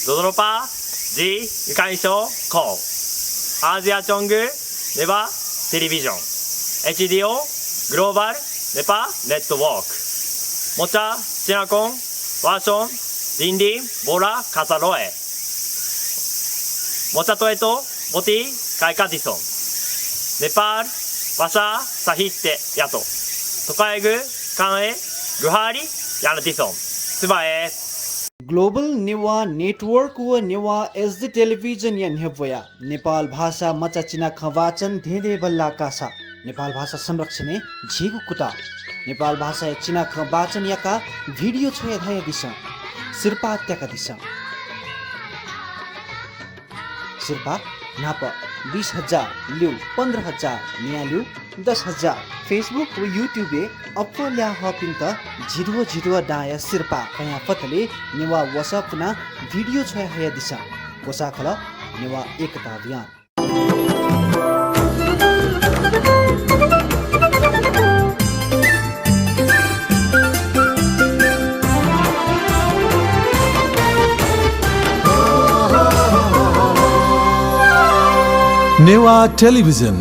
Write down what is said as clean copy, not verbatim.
ドドロパジユカイショコウアジアチョングネバテレビジョン HDO グローバルネパネットワークモチャシナコンワーションリンリンボラカサロエモチャトエトボティカイカティソンネパールワシャサヒッテヤトトカエグカンエグハリヤナティソンスバエग्लोबल Newa network व Newa SD television या नेपया नेपाल भाषा मचा चिना खवाचन धेदे बल्ला कासा नेपाल भाषा संरक्षण झिगु कुटा नेपाल भाषा चिना खवाचन याका भिडियो छ धाय दिशा सिरपा त्याका दिशा सिरपा नाप 20,000 ल्यू 15,000 निया ल्यू 10,000 फेसबुक व यूट्यूब अपल्या हपिङ त झिडुवा डाया सिरपा कया पतले नेवा वसपना भिडियो छ हया दिशा कोसा खल नेवा एकता अभियान नेवा टेलिभिजन